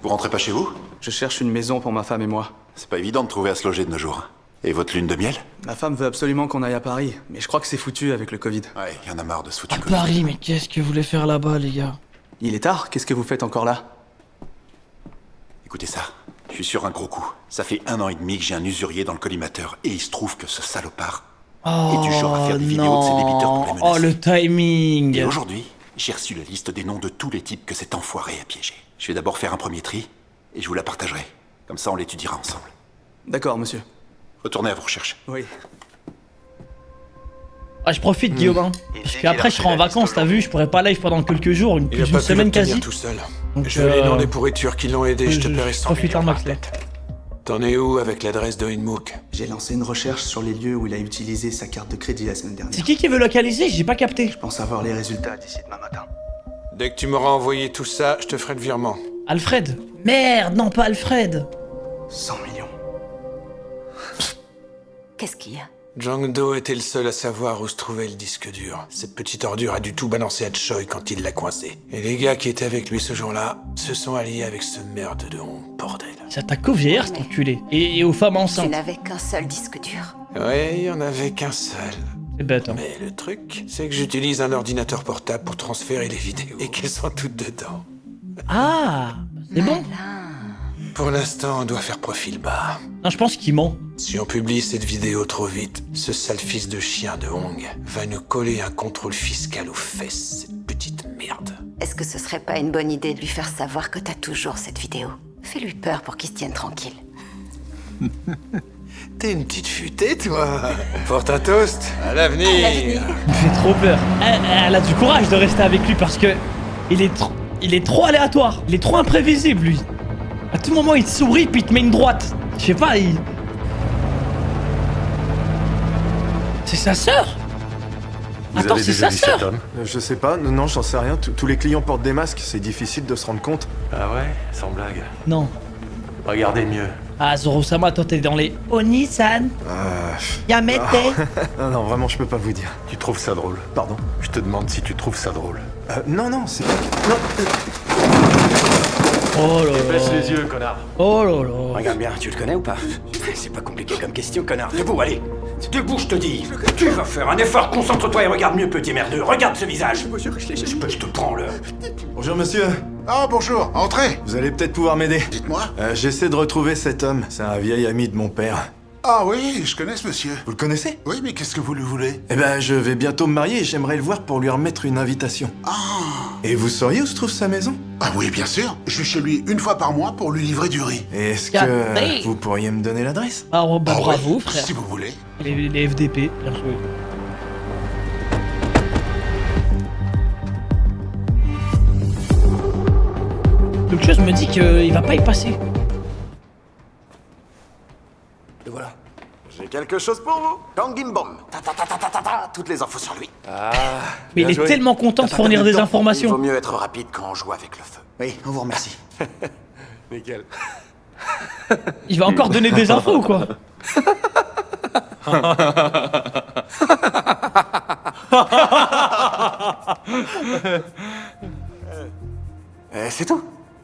Vous rentrez pas chez vous? Je cherche une maison pour ma femme et moi. C'est pas évident de trouver à se loger de nos jours. Et votre lune de miel? Ma femme veut absolument qu'on aille à Paris, mais je crois que c'est foutu avec le Covid. Ouais, y en a marre de ce foutu À Covid. Paris, mais qu'est-ce que vous voulez faire là-bas, les gars? Il est tard, qu'est-ce que vous faites encore là? Écoutez ça, je suis sur un gros coup. Ça fait 1 an et demi que j'ai un usurier dans le collimateur, et il se trouve que ce salopard est du genre à faire des vidéos de ses débiteurs pour les menacer. Oh, le timing. Et aujourd'hui, j'ai reçu la liste des noms de tous les types que cet enfoiré a piégé. Je vais d'abord faire un premier tri, et je vous la partagerai. Comme ça, on l'étudiera ensemble. D'accord, monsieur. Retournez à vos recherches. Oui. Ah, je profite, Guillaume, hein. Parce qu'après, je serai en vacances, t'as vu, je pourrais pas live pendant quelques jours, Il a plus pas une pu semaine l'obtenir quasi. tout seul. Donc, Je vais les noms des pourritures qui l'ont aidé, je te paierai 100 profite un millions max par là. tête. T'en es où avec l'adresse de Inmook? J'ai lancé une recherche sur les lieux où il a utilisé sa carte de crédit la semaine dernière. C'est qui veut localiser? J'ai pas capté. Je pense avoir les résultats d'ici demain matin. Dès que tu m'auras envoyé tout ça, je te ferai le virement. Alfred? Merde, non, pas Alfred. 100 millions. Qu'est-ce qu'il y a? Jang Do était le seul à savoir où se trouvait le disque dur. Cette petite ordure a du tout balancé à Choi quand il l'a coincé. Et les gars qui étaient avec lui ce jour-là se sont alliés avec ce merde de honte, bordel. Ça t'attaque aux vieillards, cet enculé. Et aux femmes Tu enceintes. n'avais qu'un seul disque dur. Ouais, il y en avait qu'un seul. C'est bête, hein. Mais le truc, c'est que j'utilise un ordinateur portable pour transférer les vidéos. Et qu'elles sont toutes dedans. Ah, c'est bon. Pour l'instant, on doit faire profil bas. Non, je pense qu'il ment. Si on publie cette vidéo trop vite, ce sale fils de chien de Hong va nous coller un contrôle fiscal aux fesses, cette petite merde. Est-ce que ce serait pas une bonne idée de lui faire savoir que t'as toujours cette vidéo? Fais-lui peur pour qu'il se tienne tranquille. T'es une petite futée, toi. Porte un toast. À l'avenir. Il me fait trop peur. Elle a du courage de rester avec lui parce que il est trop aléatoire. Il est trop imprévisible, lui. À tout moment, il te sourit puis il te met une droite. Je sais pas, il... C'est sa sœur? Attends, c'est sa sœur? Je sais pas, non, j'en sais rien. Tous les clients portent des masques, c'est difficile de se rendre compte. Ah ouais, sans blague. Non. Regardez mieux. Ah, Zoro-sama, toi, t'es dans les Oni-san. Yamete. Non, vraiment, je peux pas vous dire. Tu trouves ça drôle? Pardon? Je te demande si tu trouves ça drôle. Non, c'est pas... Non, Oh là Baisse là. les yeux, connard. Oh là là. Regarde bien, tu le connais ou pas? C'est pas compliqué comme question, connard. Debout, allez. Debout, je te dis. Tu vas faire un effort, concentre-toi et regarde mieux, petit merdeux. Regarde ce visage. Je te prends le... Bonjour, monsieur. Ah, bonjour, entrez. Vous allez peut-être pouvoir m'aider. Dites-moi. J'essaie de retrouver cet homme. C'est un vieil ami de mon père. Ah oui, je connais ce monsieur. Vous le connaissez? Oui, mais qu'est-ce que vous lui voulez? Eh ben, je vais bientôt me marier et j'aimerais le voir pour lui remettre une invitation. Ah. Et vous sauriez où se trouve sa maison? Ah oui, bien sûr. Je vais chez lui une fois par mois pour lui livrer du riz. Et est-ce Regardez. que vous pourriez me donner l'adresse? Alors, bah, Ah ouais, bravo, frère. Si vous voulez. Les FDP, bien joué. Quelque chose me dit qu'il va pas y passer. Et voilà. J'ai quelque chose pour vous. Kangimbom. Toutes les infos sur lui. Mais il est tellement content de fournir des Il vaut informations. mieux être rapide quand on joue avec le feu. Oui, on vous remercie. Nickel. Il va encore donner des infos, quoi. C'est tout.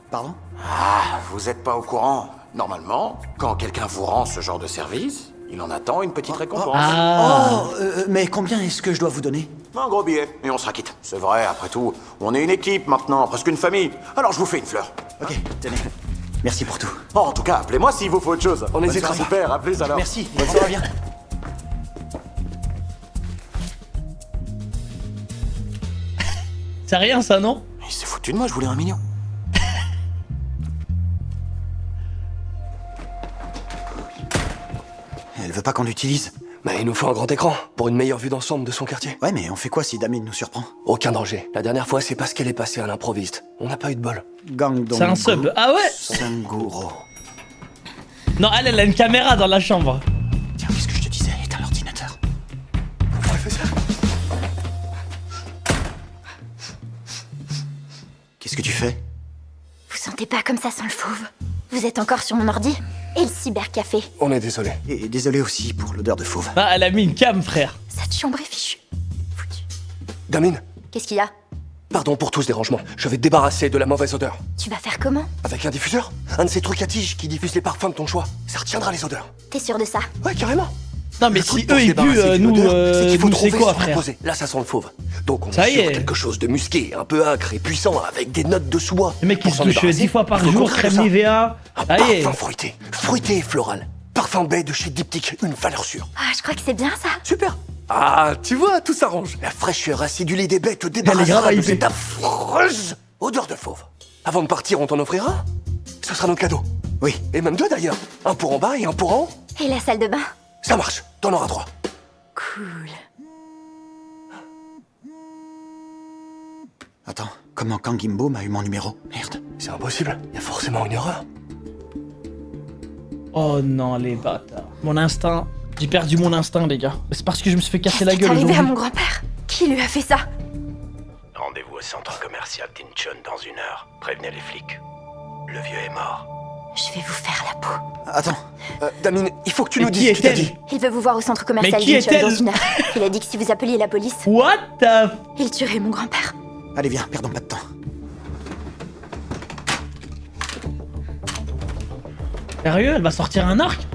Pardon? Ah, vous êtes pas au courant. Normalement, quand quelqu'un vous rend ce genre de service, il en attend une petite récompense. Ah. Oh, mais combien est-ce que je dois vous donner? Un gros billet, et on sera quitte. C'est vrai, après tout, on est une équipe maintenant, presque une famille. Alors je vous fais une fleur. Ok, tenez. Merci pour tout. Oh, en tout cas, appelez-moi s'il vous faut autre chose. On n'hésitera pas. Super, à plus alors. Merci, bonne soirée, bien. C'est rien, ça, non? Il s'est foutu de moi, je voulais 1 million. Elle veut pas qu'on l'utilise. Mais il nous faut un grand écran, pour une meilleure vue d'ensemble de son quartier. Ouais, mais on fait quoi si Damien nous surprend? Aucun danger. La dernière fois, c'est parce qu'elle est passée à l'improviste. On n'a pas eu de bol. Gangdong. C'est un sub. Ah ouais? Sanguro. Non, elle a une caméra dans la chambre. Tiens, qu'est-ce que je te disais? Éteins l'ordinateur. Pourquoi elle fait ça? Qu'est-ce que tu fais? Vous sentez pas comme ça sans le fauve? Vous êtes encore sur mon ordi? Et le cybercafé? On est désolé. Et désolé aussi pour l'odeur de fauve. Ah, elle a mis une cam, frère. Cette chambre est fichue. Foutu. Damine, Qu'est-ce qu'il y a? Pardon pour tout ce dérangement. Je vais te débarrasser de la mauvaise odeur. Tu vas faire comment? Avec un diffuseur? Un de ces trucs à tige qui diffuse les parfums de ton choix. Ça retiendra les odeurs. T'es sûr de ça? Ouais, carrément. Non mais Le si truc pour eux se ils débarrasser puent, d'une nous, odeur, c'est qu'il faut nous c'est trouver quoi sur la frère? posée. Là, ça sent le fauve. Donc on Ça est y sur est. quelque chose de musqué, un peu âcre et puissant, avec des notes de sous-bois. Le mec il Pour se s'en douche débarrasser, 10 fois par il faut jour, qu'on crée crème ça. Nivea. Un Ça y est. parfum fruité. Fruité et floral. Parfum baie de chez Diptyque, une valeur sûre. Ah, je crois que c'est bien ça. Super. Ah, tu vois, tout s'arrange. La fraîcheur acidulée des baies te débarrassera grave de hypée. cette affreuse odeur de fauve. Avant de partir, on t'en offrira? Ce sera nos cadeaux. Oui. Et même deux d'ailleurs. Un pour en bas et un pour en haut. Et la salle de bain? Ça marche, t'en auras 3. Cool. Attends, comment Kangimbo m'a eu mon numéro? Merde. C'est impossible, il y a forcément une erreur. Oh non les bâtards. Mon instinct. J'ai perdu mon instinct les gars. C'est parce que je me suis fait casser la Qu'est-ce qui est gueule arrivé à aujourd'hui. mon grand-père? Qui lui a fait ça? Rendez-vous au centre commercial d'Incheon dans 1 heure. Prévenez les flics. Le vieux est mort. Je vais vous faire la peau. Attends. Damine, il faut que tu Mais nous qui dises ce qu'il t'a est-elle? dit. Il veut vous voir au centre commercial Mais qui d'Incheon est-elle? dans 1 heure. Il a dit que si vous appeliez la police, What the... il tuerait mon grand-père. Allez, viens, perdons pas de temps. Sérieux, elle va sortir un arc?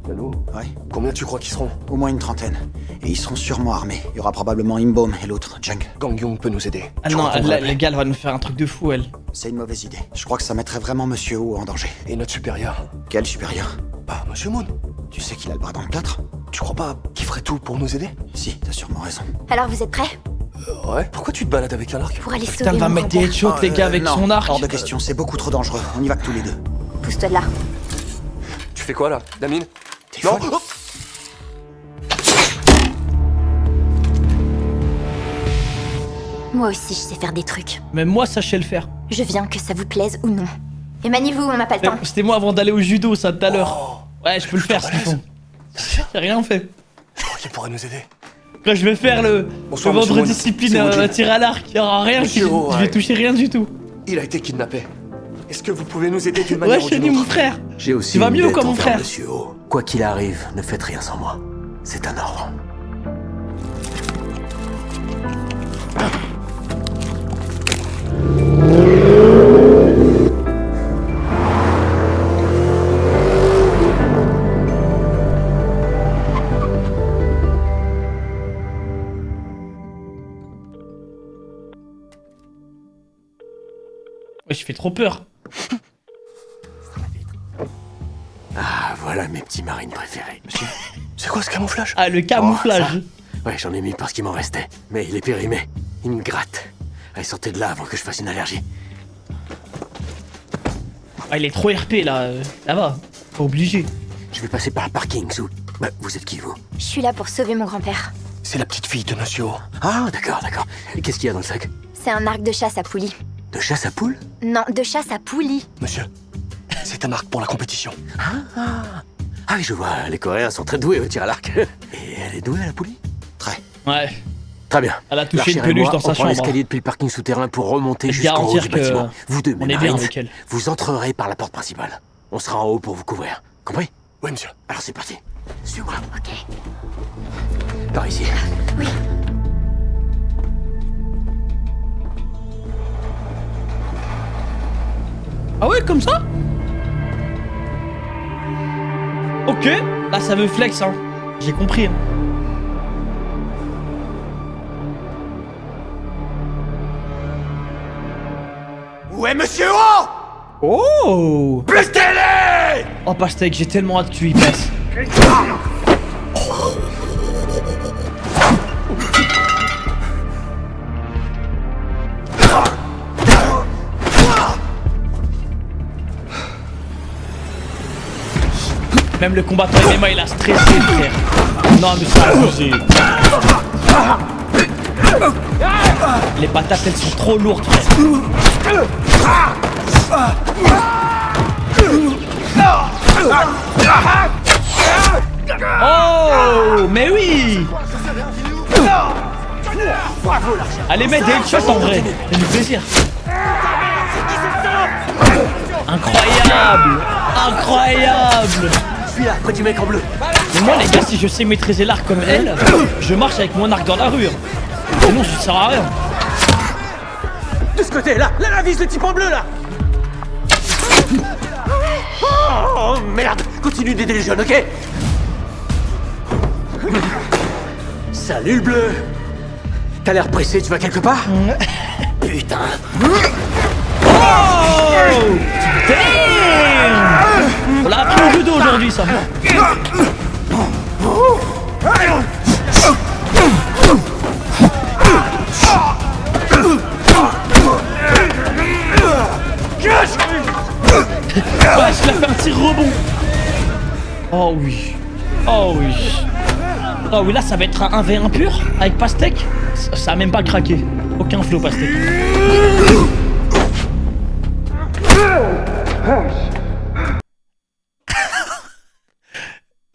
Allô? Ouais, Combien tu crois qu'ils seront? au moins une trentaine. Et ils seront sûrement armés. Il y aura probablement Imbaum et l'autre, Jung. Gang Young peut nous aider. Ah Tu non, crois qu'on la devrait- gars elle va nous faire un truc de fou elle. C'est une mauvaise idée. Je crois que ça mettrait vraiment Monsieur O en danger. Et notre supérieur? Quel supérieur? Bah, Monsieur Moon. Tu sais qu'il a le bras dans le plâtre? Tu crois pas qu'il ferait tout pour nous aider? Si, t'as sûrement raison. Alors vous êtes prêts? Ouais. Pourquoi tu te balades avec un arc? Pour aller Putain, sauver elle va mon mettre des grand-père. headshots les gars avec non, son arc. hors de question, c'est beaucoup trop dangereux. On y va que tous les deux. Pousse-toi de là. Tu fais quoi là, Damine? T'es Non. folle. Oh. Moi aussi, je sais faire des trucs. Même moi ça je sais le faire. Je viens que ça vous plaise ou non. Et maniez-vous, on n'a pas le temps. C'était moi avant d'aller au judo ça tout à l'heure. Ouais je peux le faire ce qu'ils font. J'ai rien fait. Je crois qu'il pourrait nous aider. Quand je vais faire le Bonsoir, vendredi monsieur Moon. discipline C'est Woody. tir à l'arc, il y aura rien qui... Monsieur O, Je vais ouais. toucher rien du tout. Il a été kidnappé. Est-ce que vous pouvez nous aider d'une manière Ouais ou je d'une dis mon autre? frère. J'ai aussi Tu vas une mieux ou dette quoi, mon envers frère? Monsieur O. Quoi qu'il arrive, ne faites rien sans moi. C'est un ordre. Ouais je fais trop peur. Ah, voilà mes petits marines préférés. C'est quoi ce camouflage? Ah le camouflage. Ouais, j'en ai mis parce qu'il m'en restait. Mais il est périmé. Il me gratte. Allez, sortez de là avant que je fasse une allergie. Ah il est trop RP là, ça va. Pas obligé. Je vais passer par le parking, sous. Bah, vous êtes qui, vous? Je suis là pour sauver mon grand-père. C'est la petite fille de Monsieur O. Ah, d'accord, d'accord. Et qu'est-ce qu'il y a dans le sac? C'est un arc de chasse à poulie. De chasse à poules? Non, de chasse à poulie. Monsieur, c'est un arc pour la compétition. Ah oui, je vois, les Coréens sont très doués au tir à l'arc. Et elle est douée à la poulie? Très. Ouais. Très bien. Elle a touché L'archère une et peluche moi, dans sa on prend chambre. l'escalier depuis le parking souterrain pour remonter Et jusqu'en haut garantir du que bâtiment. Vous deux, on mes est bien marines, avec elle. vous entrerez par la porte principale. On sera en haut pour vous couvrir. Compris? Oui, monsieur. Alors c'est parti. Suis-moi. Ok. Par ici. Oui. Ah ouais, comme ça? Ok, là ça veut flex hein. J'ai compris. Hein. Où est Monsieur O? Oh! Plus télé! Oh Pastèque, j'ai tellement hâte que tu y passes. Même le combattant MMA il a stressé frère. Non mais c'est abusé. Les patates elles sont trop lourdes frère. Oh mais oui. Allez mets des headshots en vrai. C'est du plaisir. Incroyable. Incroyable. Je suis là, près du mec en bleu. Mais moi les gars, si je sais maîtriser l'arc comme elle, je marche avec mon arc dans la rue. Sinon ça sert à rien. De ce côté, là, vise le type en bleu, là. Oh, merde. Continue d'aider les jeunes, ok? Salut, le bleu. T'as l'air pressé, tu vas quelque part? Putain. Oh damn. On l'a appris au judo aujourd'hui, ça. Ouais, je l'ai fait un tir rebond. Oh oui. Oh oui. Oh oui, là ça va être un 1v1 pur avec Pastèque. Ça a même pas craqué. Aucun flow Pastèque.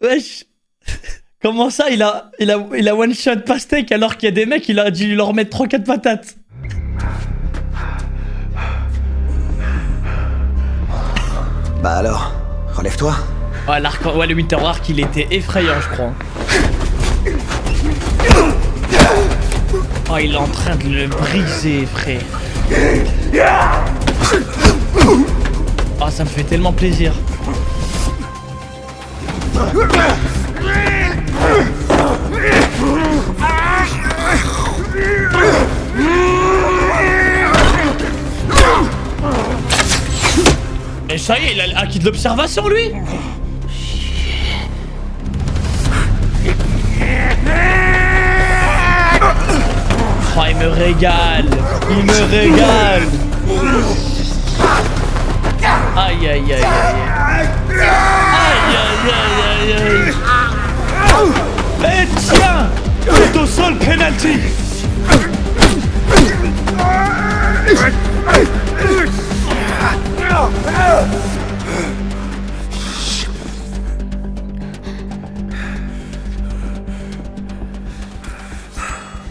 Wesh. Comment ça il a one shot Pastèque alors qu'il y a des mecs il a dû leur mettre 3-4 patates. Bah alors, relève-toi. Ouais, le Winter Arc il était effrayant je crois. Oh il est en train de le briser frère. Oh ça me fait tellement plaisir. Et ça y est, il a acquis de l'observation lui. Oh il me régale. Il me régale. Aïe aïe aïe aïe. Aïe aïe aïe aïe aïe. Et tiens, tout au sol penalty.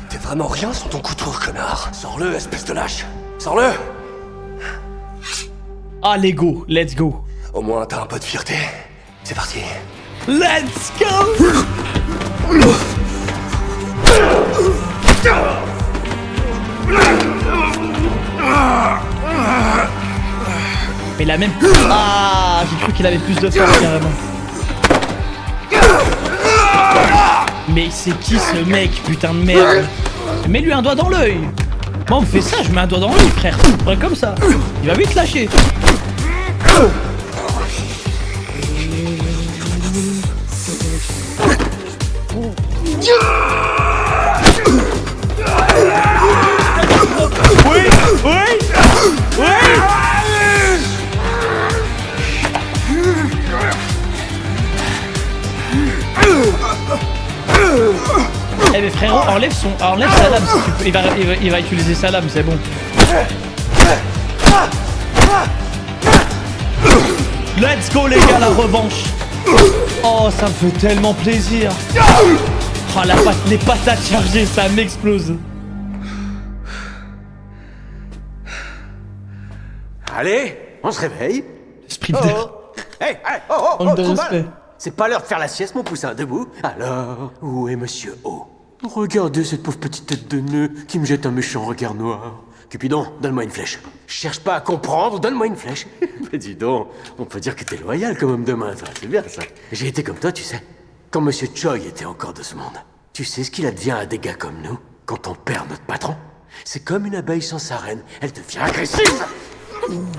T'es vraiment rien sans ton couteau, connard. Sors-le, espèce de lâche. Sors-le. Ah Lego, let's go. Au moins t'as un peu de fierté. C'est parti. Let's go. Mais il a même... Ah, j'ai cru qu'il avait plus de force carrément. Mais c'est qui ce mec, putain de merde? Mets-lui un doigt dans l'œil. Moi on me fait ça, je mets un doigt dans l'œil frère. Ouais, comme ça. Il va vite lâcher. Oui, oui, oui. Eh mais frérot, enlève sa lame si tu peux. Il va utiliser sa lame, c'est bon. Let's go les gars, la revanche. Oh, ça me fait tellement plaisir. Oh, les patates chargées, ça m'explose. Allez, on se réveille. Sprinter. Hey, oh, Manque de trop respect. mal. C'est pas l'heure de faire la sieste, mon poussin, debout. Alors, où est Monsieur O? Regardez cette pauvre petite tête de nœud qui me jette un méchant regard noir. Cupidon, donne-moi une flèche. Cherche pas à comprendre, donne-moi une flèche. Mais dis donc, on peut dire que t'es loyal comme homme de main, toi. C'est bien ça. J'ai été comme toi, tu sais. Quand Monsieur Choi était encore de ce monde. Tu sais ce qu'il advient à des gars comme nous quand on perd notre patron? C'est comme une abeille sans sa reine. Elle devient agressive.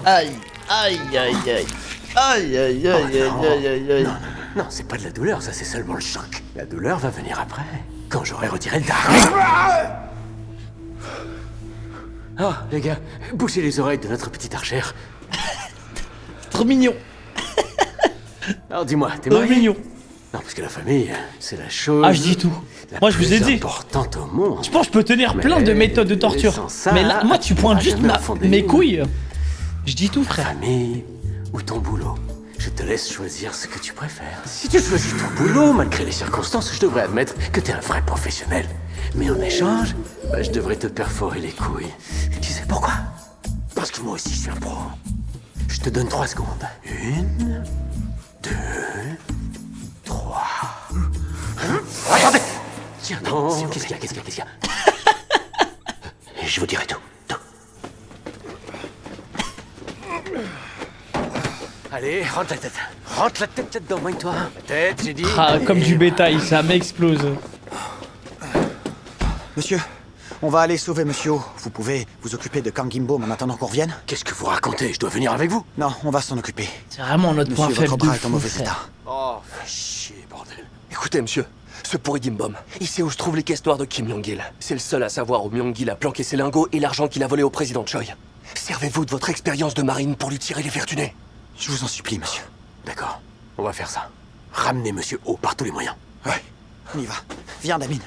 Aïe, aïe, aïe, aïe. Aïe, aïe, aïe, aïe, aïe, aïe, aïe. Non, c'est pas de la douleur, ça c'est seulement le choc. La douleur va venir après, quand j'aurai retiré le dard. Oh, les gars, bouchez les oreilles de notre petite archère. Trop mignon. Alors dis-moi, t'es Trop marié? mignon. Non, parce que la famille, c'est la chose... Ah, je dis tout. Moi, je vous ai dit. Importante au monde. Je pense que je peux tenir plein de méthodes de torture. sans ça, Mais là, moi, tu pointes juste mes couilles. Je dis tout, frère. Famille ou ton boulot. Je te laisse choisir ce que tu préfères. Si tu choisis ton boulot, malgré les circonstances, je devrais admettre que t'es un vrai professionnel. Mais en échange, je devrais te perforer les couilles. Tu sais pourquoi? Parce que moi aussi, je suis un pro. Je te donne 3 secondes. 1, 2, 3... Regardez! Tiens, non, qu'est-ce qu'il y a? Je vous dirai tout. Allez, rentre la tête. Rentre la tête là-dedans, moigne-toi. La tête, j'ai dit. Ah, comme du bétail, ça m'explose. Monsieur, on va aller sauver Monsieur O. Vous pouvez vous occuper de Kang Imbom en attendant qu'on revienne? Qu'est-ce que vous racontez? Je dois venir avec vous? Non, on va s'en occuper. C'est vraiment notre point Monsieur, faible votre de bras est en fou, mauvais frère. état. Oh, fais chier, bordel. Écoutez, monsieur, ce pourri Gimbom, il sait où se trouvent les caisses noires de Kim Jong-il. C'est le seul à savoir où Myung-il a planqué ses lingots et l'argent qu'il a volé au président Choi. Servez-vous de votre expérience de marine pour lui tirer les fers du nez. Je vous en supplie, monsieur. D'accord, on va faire ça. Ramenez Monsieur O par tous les moyens. Ouais, on y va. Viens, Damien.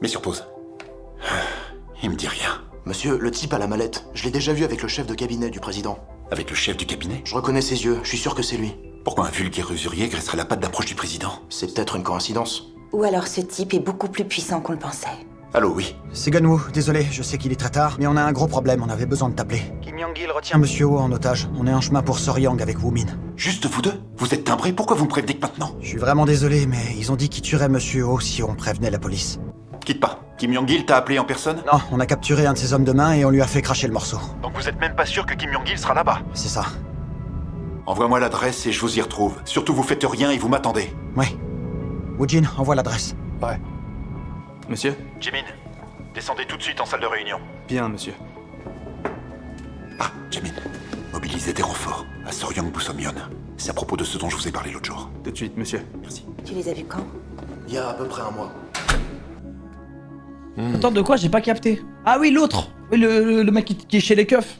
Mets sur pause. Il me dit rien. Monsieur, le type a la mallette. Je l'ai déjà vu avec le chef de cabinet du président. Avec le chef du cabinet? Je reconnais ses yeux, je suis sûr que c'est lui. Pourquoi un vulgaire usurier graisserait la patte d'approche du président? C'est peut-être une coïncidence. Ou alors ce type est beaucoup plus puissant qu'on le pensait. Allô, oui. C'est Gunwoo, désolé, je sais qu'il est très tard, mais on a un gros problème, on avait besoin de t'appeler. Kim Jong-il retient Monsieur O en otage. On est en chemin pour Soryang avec Woomin. Juste vous deux? Vous êtes timbrés? Pourquoi vous me prévenez que maintenant? Je suis vraiment désolé, mais ils ont dit qu'ils tueraient Monsieur O si on prévenait la police. Quitte pas. Kim Jong-il t'a appelé en personne? Non, on a capturé un de ses hommes de main et on lui a fait cracher le morceau. Donc vous êtes même pas sûr que Kim Jong-il sera là-bas? C'est ça. Envoie-moi l'adresse et je vous y retrouve. Surtout vous faites rien et vous m'attendez. Ouais. Woojin, envoie l'adresse. Ouais. Monsieur? Jimin, descendez tout de suite en salle de réunion. Bien, monsieur. Ah, Jimin, mobilisez des renforts à Soryang Busomyon. C'est à propos de ce dont je vous ai parlé l'autre jour. Tout de suite, monsieur. Merci. Tu les as vus quand? Il y a à peu près un mois. Attends, de quoi? J'ai pas capté. Ah oui, l'autre. Oui, le mec qui est chez les keufs.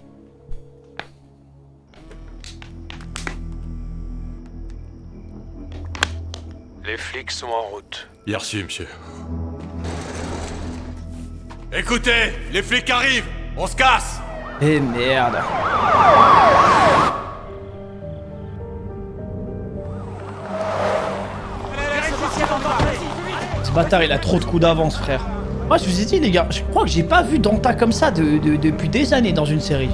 Les flics sont en route. Bien reçu, monsieur. Écoutez, les flics arrivent. On se casse. Eh merde. Ce bâtard, il a trop de coups d'avance, frère. Moi, je vous ai dit, les gars, je crois que j'ai pas vu Danta comme ça depuis des années dans une série.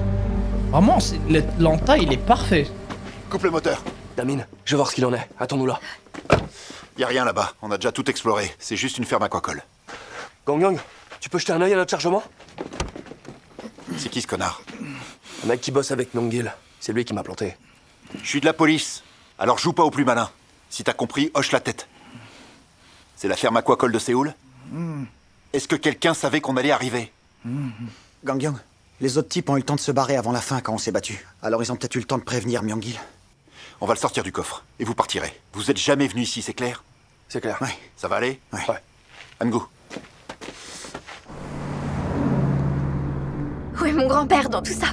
Vraiment, Lanta, il est parfait. Coupe le moteur. Damien, je vais voir ce qu'il en est. Attends-nous là. Y a rien là-bas. On a déjà tout exploré. C'est juste une ferme aquacole. Gang, tu peux jeter un œil à notre chargement? C'est qui ce connard? Un mec qui bosse avec Myung-il. C'est lui qui m'a planté. Je suis de la police. Alors joue pas au plus malin. Si t'as compris, hoche la tête. C'est la ferme aquacole de Séoul? Est-ce que quelqu'un savait qu'on allait arriver? Gangyong, les autres types ont eu le temps de se barrer avant la fin quand on s'est battu. Alors ils ont peut-être eu le temps de prévenir Myung-il. On va le sortir du coffre. Et vous partirez. Vous êtes jamais venu ici, c'est clair? C'est clair. Ouais. Ça va aller? Ouais. Angu. Où est mon grand-père dans tout ça?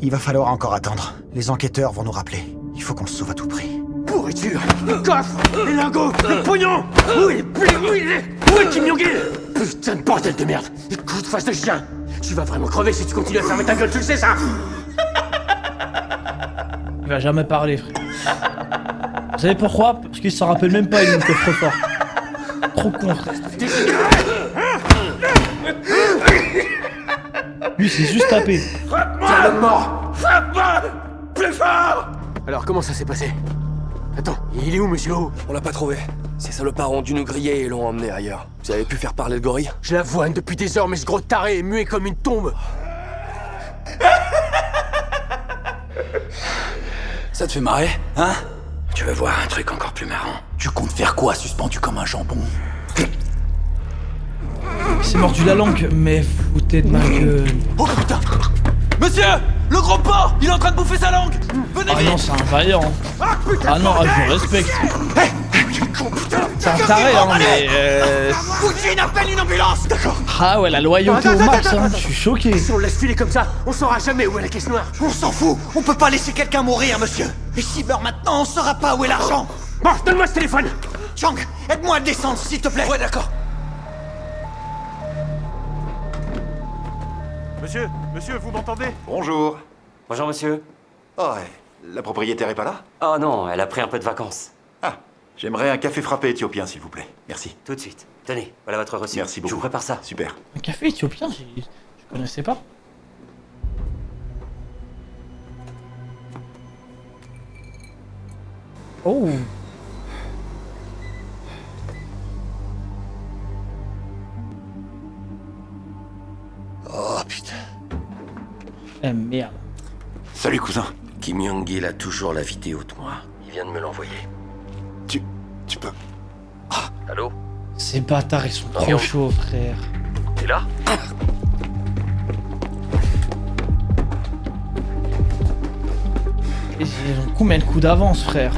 Il va falloir encore attendre. Les enquêteurs vont nous rappeler. Il faut qu'on le sauve à tout prix. Pourriture, le coffre, les lingots, le pognon. Où est Kim Jong-il? Putain de bordel de merde. Écoute, face de chien. Tu vas vraiment crever si tu continues à fermer ta gueule, tu le sais ça? Il va jamais parler, frère. Vous savez pourquoi? Parce qu'il s'en rappelle même pas, il est coffre-fort. Trop con, frère. Lui, c'est juste tapé. Tiens, l'homme mort. Frappe-moi plus fort. Alors, comment ça s'est passé? Attends, il est où, monsieur O? On l'a pas trouvé. Ces salopards ont dû nous griller et l'ont emmené ailleurs. Vous avez pu faire parler le gorille? Je l'avoine depuis des heures, mais ce gros taré est muet comme une tombe. Ça te fait marrer, hein? Tu veux voir un truc encore plus marrant? Tu comptes faire quoi, suspendu comme un jambon? Il s'est mordu la langue, mais foutez de ma gueule. Oh putain! Monsieur! Le gros porc! Il est en train de bouffer sa langue! Venez Ah vite! non, c'est un vaillant. Ah non, je le respecte. C'est un taré, hein, mais Woojin, appelle une ambulance! D'accord. Ah ouais, la loyauté au max, hein. Je suis choqué. Si on le laisse filer comme ça, on saura jamais où est la caisse noire. On s'en fout. On peut pas laisser quelqu'un mourir, monsieur. Et s'il meurt maintenant, on saura pas où est l'argent. Bon, donne-moi ce téléphone. Chang, aide-moi à descendre, s'il te plaît. Ouais, d'accord. Monsieur, vous m'entendez? Bonjour. Bonjour monsieur. Oh, ouais. La propriétaire est pas là? Oh non, elle a pris un peu de vacances. Ah, j'aimerais un café frappé éthiopien, s'il vous plaît. Merci. Tout de suite. Tenez, voilà votre reçu. Merci beaucoup. Je vous prépare ça. Super. Un café éthiopien, je connaissais pas. Oh. Merde. Salut, cousin. Kim Jong-il a toujours la vidéo de moi. Il vient de me l'envoyer. Tu peux... Allô? Ces bâtards, ils sont trop Orion. chauds, frère. T'es là? Ils ont combien de coups d'avance, frère?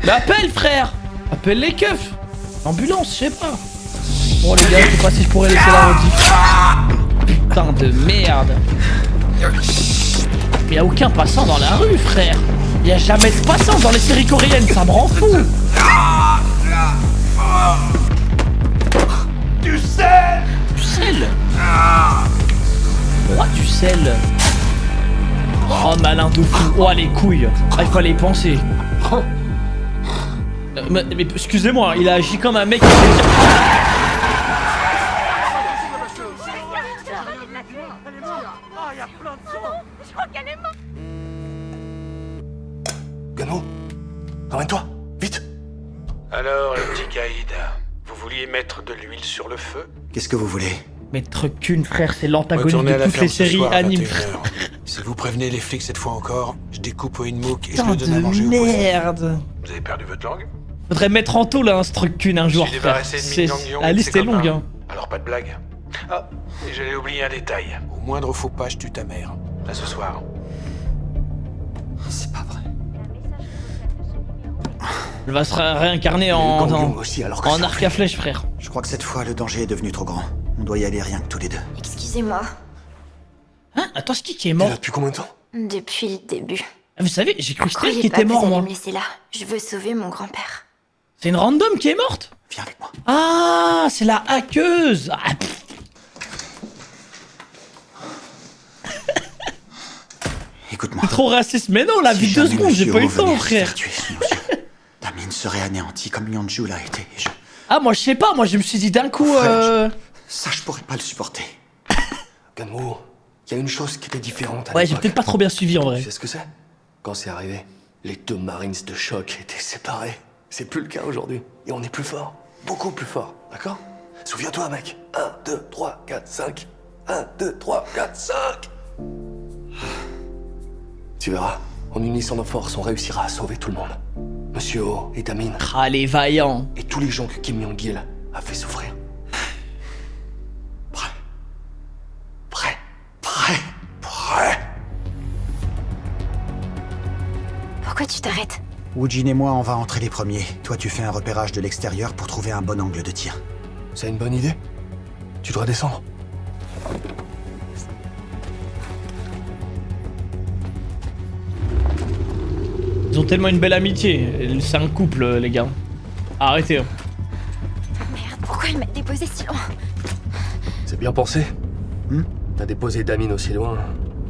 Mais appelle, frère! Appelle les keufs! Ambulance, je sais pas. Bon, les gars, je sais pas si je pourrais laisser la rediff. Putain de merde! Mais y'a aucun passant dans la rue, frère! Y'a jamais de passant dans les séries coréennes, ça me rend fou! Du sel! Du sel? Roi du sel. Oh malin de fou. Oh les couilles. Ah il fallait y penser. Mais excusez-moi, il a agi comme un mec qui fait... Gano, ramène-toi, vite. Alors, le petit Gaïd, vous vouliez mettre de l'huile sur le feu? Qu'est-ce que vous voulez? Maître Kun, frère, c'est l'antagoniste Retournez à de la toutes les ferme ce séries soir à animes. 21 heures. Si vous prévenez les flics cette fois encore, je découpe au Inmook et je Putain le donne à manger de au poisson. merde. Vous avez perdu votre langue? Faudrait mettre en tôle ce truc Kun un jour, Je suis frère. débarrassé de C'est... Min-Yong-Yong La et de liste ses est longue, copains. hein. Alors pas de blague. Ah, et j'allais oublier un détail. Au moindre faux pas, je tue ta mère. À ce soir. C'est pas vrai. Elle va se réincarner en arc à flèche, frère. Je crois que cette fois, le danger est devenu trop grand. On doit y aller rien que tous les deux. Excusez-moi. Hein? Attends, c'est qui est mort? Depuis combien de temps? Depuis le début. Ah, vous savez, j'ai cru que c'était elle qui Croyez pas était que mort, vous allez moi. me laisser là. Je veux sauver mon grand-père. C'est une random qui est morte? Viens avec moi. Ah, c'est la hackeuse. Ah, Écoute-moi. c'est trop raciste. Mais non, la vie de 2 secondes, j'ai pas eu le temps, frère. Damien serait anéanti comme Yeonju l'a été. Ah, moi, je sais pas. Moi, je me suis dit d'un coup... Ça, je pourrais pas le supporter. Ganmo, il y a une chose qui était différente à Ouais, j'ai l'époque. peut-être pas trop bien suivi, en vrai. Tu sais ce que c'est? Quand c'est arrivé, les 2 Marines de choc étaient séparés. C'est plus le cas aujourd'hui. Et on est plus fort. Beaucoup plus fort. D'accord? Souviens-toi, mec. 1, 2, 3, 4, 5. 1, 2, 3, 4, 5. Tu verras. En unissant nos forces, on réussira à sauver tout le monde. Monsieur O et Damin. Ah, les vaillants. Et tous les gens que Kim Jong-il a fait souffrir. Prêt. Pourquoi tu t'arrêtes? Woojin et moi, on va entrer les premiers. Toi, tu fais un repérage de l'extérieur pour trouver un bon angle de tir. C'est une bonne idée? Tu dois descendre. Ils ont tellement une belle amitié. C'est un couple, les gars. Arrêtez. Hein. Merde, pourquoi il m'a déposé si loin? C'est bien pensé. T'as déposé Damin aussi loin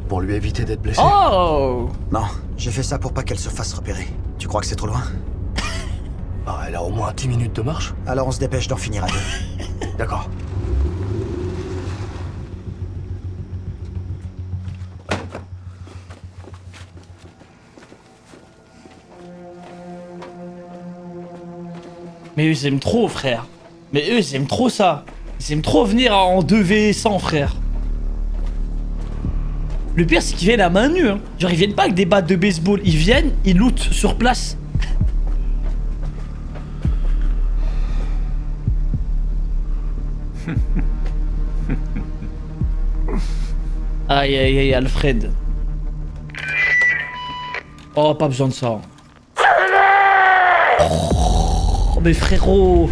pour lui éviter d'être blessé. Oh! Non, j'ai fait ça pour pas qu'elle se fasse repérer. Tu crois que c'est trop loin? Bah, elle a au moins 10 minutes de marche. Alors on se dépêche d'en finir à 2. D'accord. Mais eux, ils aiment trop, frère. Mais eux, ils aiment trop ça. Ils aiment trop venir en 2v100, frère. Le pire, c'est qu'ils viennent à main nue. Hein. Genre, ils viennent pas avec des battes de baseball. Ils viennent, ils lootent sur place. Aïe, aïe, aïe, Alfred. Oh, pas besoin de ça. Oh, mais frérot,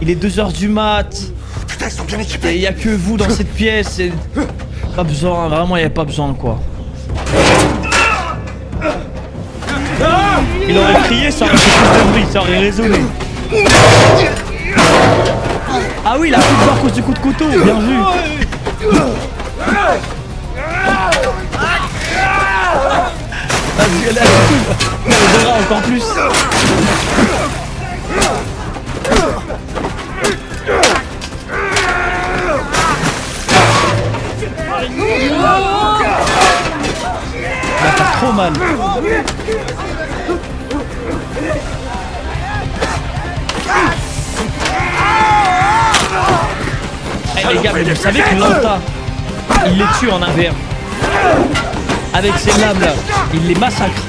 il est 2h du mat. Putain, ils sont bien équipés. Et il y a que vous dans cette pièce. Et... Pas besoin, vraiment, il n'y a pas besoin, quoi. Il aurait crié, ça aurait fait plus de bruit, ça aurait résonné. Ah oui, il a plus de barre à cause du coup de couteau, bien vu. Vas-y, allez, il les aura encore plus. Ça va faire trop mal. les gars, mais vous savez que Lanta, il les tue en 1v1. Avec ses lames là, il les massacre.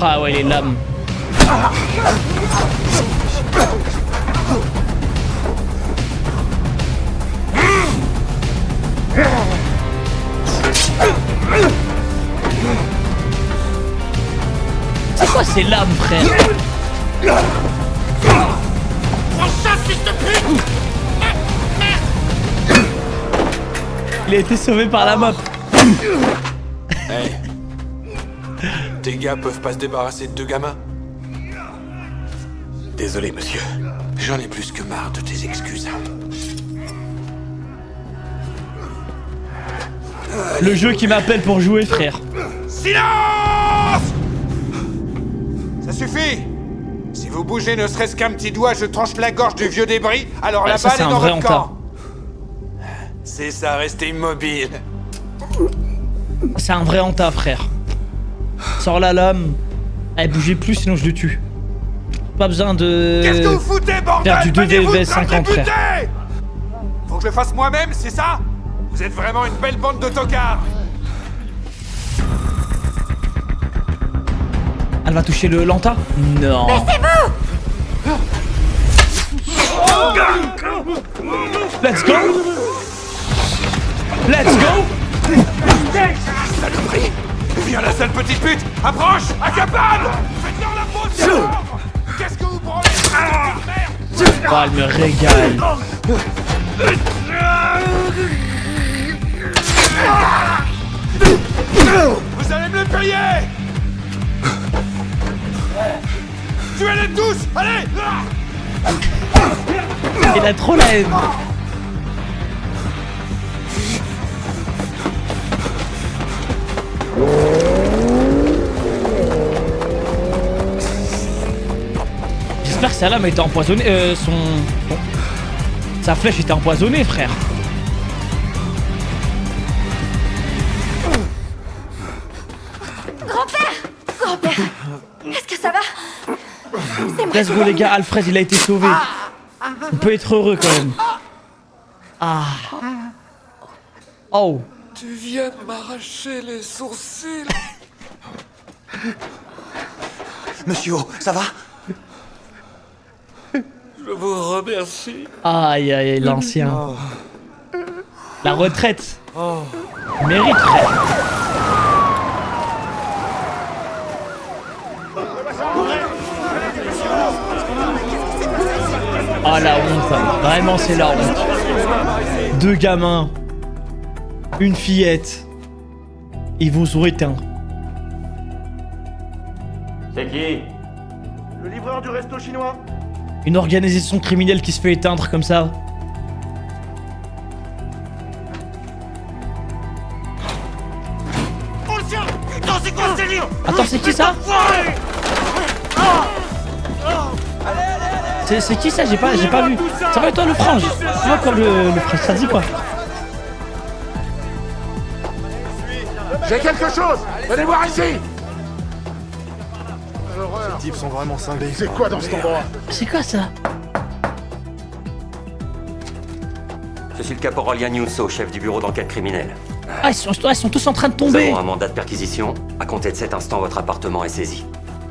Ah ouais, les lames. C'est quoi ces lames, frère? Prends ça, fils de pute! Il a été sauvé par la map. Hey. Tes gars peuvent pas se débarrasser de 2 gamins? Désolé, monsieur. J'en ai plus que marre de tes excuses. Le jeu qui m'appelle pour jouer, frère. Silence! Ça suffit! Si vous bougez ne serait-ce qu'un petit doigt, je tranche la gorge du vieux débris, alors Ouais, la ça, balle c'est est un dans vrai votre Anta. camp. C'est ça, restez immobile. C'est un vrai Anta, frère. Sors la lame. Allez, bougez plus, sinon je le tue. Pas besoin de... Qu'est-ce que vous foutez, bordel? faire du 2v 50, frère. frère. Faut que je le fasse moi-même, c'est ça? Vous êtes vraiment une belle bande de tocards. Elle va toucher le Lanta? Non. Let's go! Let's go! Saloperie! Viens la sale petite pute! Approche! Accapade! Faites-leur la faute! Qu'est-ce que vous prenez? Oh, elle me régale. Vous allez me le payer! Tuez-les tous! Allez! Il a trop la haine. J'espère que sa lame était empoisonnée. Sa flèche était empoisonnée, frère. Grand-père, est-ce que ça va? C'est moi. Let's go les gars, Alfred il a été sauvé. On peut être heureux quand même. Ah. Oh. Tu viens de m'arracher les sourcils. Monsieur O, ça va? Je vous remercie. Aïe aïe aïe, l'ancien. La retraite. Mérite, frère. Ah la honte, hein. Vraiment c'est la honte. 2 gamins, une fillette, ils vous ont éteint. C'est qui? Le livreur du resto chinois. Une organisation criminelle qui se fait éteindre comme ça. On le tient! Putain, c'est quoi ce délire? Attends, c'est qui ça? C'est qui ça? J'ai pas vu. Ça va être toi le frange? Tu vois quoi le frange? Ça dit quoi? J'ai quelque chose! Venez voir ici! Les types sont vraiment cinglés. C'est quoi dans cet endroit? C'est quoi ça? Je suis le caporal Yan Yunso, chef du bureau d'enquête criminelle. Ah, ils sont tous en train de Nous tomber. avons un mandat de perquisition. À compter de cet instant, votre appartement est saisi.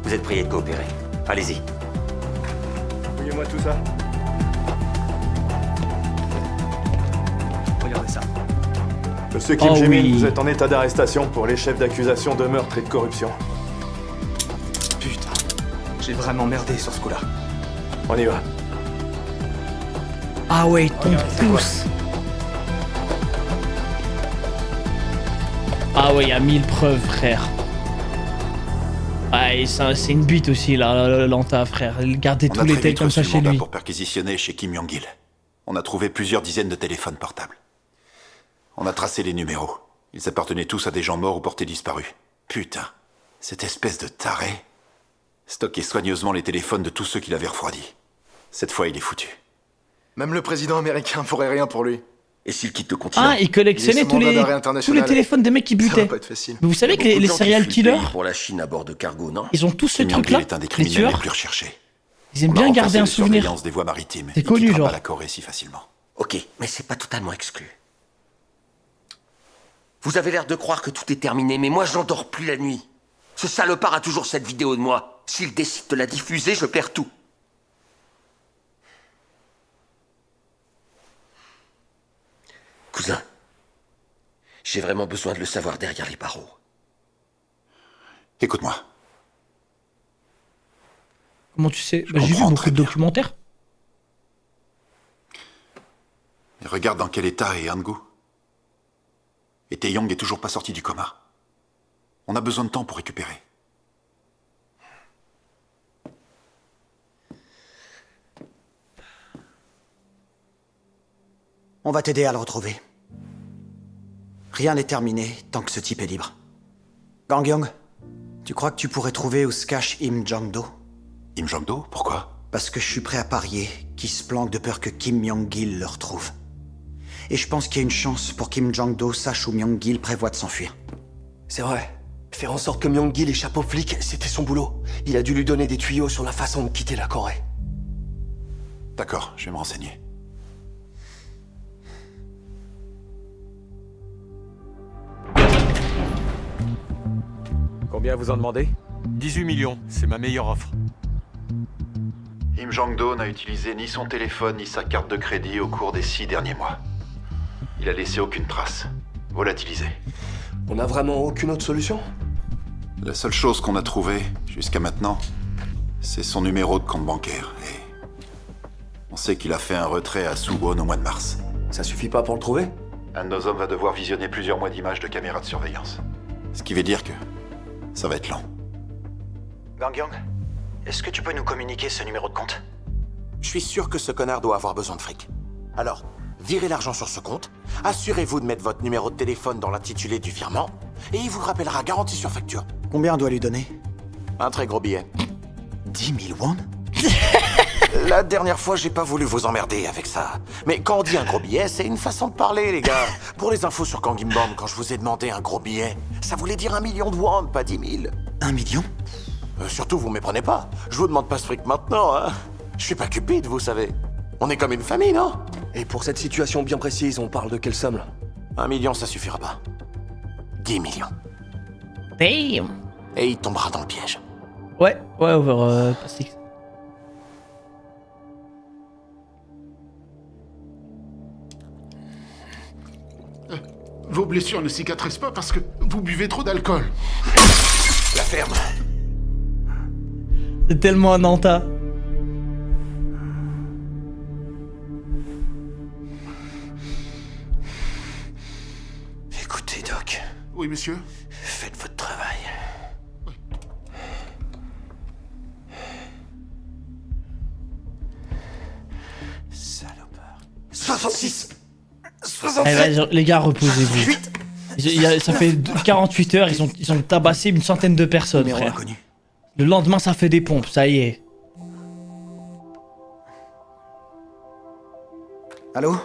Vous êtes prié de coopérer. Allez-y. Fouillez-moi tout ça. Regardez ça. Monsieur Kim Oh Jae-min, oui. vous êtes en état d'arrestation pour les chefs d'accusation de meurtre et de corruption. Putain, j'ai vraiment merdé sur ce coup-là. On y va. Ah ouais, ils tombent tous. Ah ouais, il y a 1000 preuves, frère. Ah, et c'est une bite aussi, là, Lanta, frère. Gardez On tous a les très tels vite comme ça reçu chez le mandat lui. pour perquisitionner chez Kim Yong-il. On a trouvé plusieurs dizaines de téléphones portables. On a tracé les numéros. Ils appartenaient tous à des gens morts ou portés disparus. Putain, cette espèce de taré stockait soigneusement les téléphones de tous ceux qui l'avaient refroidi. Cette fois, il est foutu. Même le président américain pourrait rien pour lui. Et s'il quitte le continent? Ah, il collectionnait tous les téléphones des mecs qui butaient. Mais vous savez que les serial killers, pour la Chine à bord de cargo, non? ils ont tous ce Kim truc-là. Jong-il est un des Les criminels les tueurs, plus recherchés. ils aiment On a bien renforcé garder un les souvenir. surveillances des voies maritimes. C'est Il connu, quittera genre. pas la Corée si facilement. Ok, mais c'est pas totalement exclu. Vous avez l'air de croire que tout est terminé, mais moi j'en dors plus la nuit. Ce salopard a toujours cette vidéo de moi. S'il décide de la diffuser, je perds tout. Cousin, j'ai vraiment besoin de le savoir derrière les barreaux. Écoute-moi. Comment tu sais? Bah, j'ai vu beaucoup de documentaires. Et regarde dans quel état est Hangu. Et Taeyong est toujours pas sorti du coma. On a besoin de temps pour récupérer. On va t'aider à le retrouver. Rien n'est terminé tant que ce type est libre. Gangyong, tu crois que tu pourrais trouver où se cache Im Jong-do? Im Jong-do? Pourquoi? Parce que je suis prêt à parier qu'il se planque de peur que Kim Myong-gil le retrouve. Et je pense qu'il y a une chance pour Kim Jong-do sache où Myong-gil prévoit de s'enfuir. C'est vrai. Faire en sorte que Myong-gil échappe aux flics, c'était son boulot. Il a dû lui donner des tuyaux sur la façon de quitter la Corée. D'accord, je vais me renseigner. Combien vous en demandez? 18 millions, c'est ma meilleure offre. Im Jong-do n'a utilisé ni son téléphone ni sa carte de crédit au cours des 6 derniers mois. Il a laissé aucune trace. Volatilisé. On n'a vraiment aucune autre solution? La seule chose qu'on a trouvée, jusqu'à maintenant, c'est son numéro de compte bancaire. Et on sait qu'il a fait un retrait à Suwon au mois de mars. Ça suffit pas pour le trouver? Un de nos hommes va devoir visionner plusieurs mois d'images de caméras de surveillance. Ce qui veut dire que ça va être lent. Gangyong, est-ce que tu peux nous communiquer ce numéro de compte? Je suis sûr que ce connard doit avoir besoin de fric. Alors, virez l'argent sur ce compte, assurez-vous de mettre votre numéro de téléphone dans l'intitulé du virement, et il vous rappellera garantie sur facture. Combien on doit lui donner? Un très gros billet. 10 000 won? La dernière fois, j'ai pas voulu vous emmerder avec ça. Mais quand on dit un gros billet, c'est une façon de parler, les gars. Pour les infos sur Gangimbom, quand je vous ai demandé un gros billet, ça voulait dire 1 million de won, pas 10 000. 1 million? Surtout, vous méprenez pas. Je vous demande pas ce fric maintenant, hein. Je suis pas cupide, vous savez. On est comme une famille, non? Et pour cette situation bien précise, on parle de quelle somme là? 1 million, ça suffira pas. 10 millions. Damn. Et il tombera dans le piège. Ouais, over plastique. Vos blessures ne cicatrisent pas parce que vous buvez trop d'alcool. La ferme. C'est tellement un Nanta. Écoutez, Doc. Oui, monsieur? Faites votre travail. Salopard. 66. Allez, vas-y, les gars, reposez-vous. Ça fait 48 heures, ils ont tabassé une centaine de personnes, frère. Inconnu. Le lendemain, ça fait des pompes, ça y est. Allô?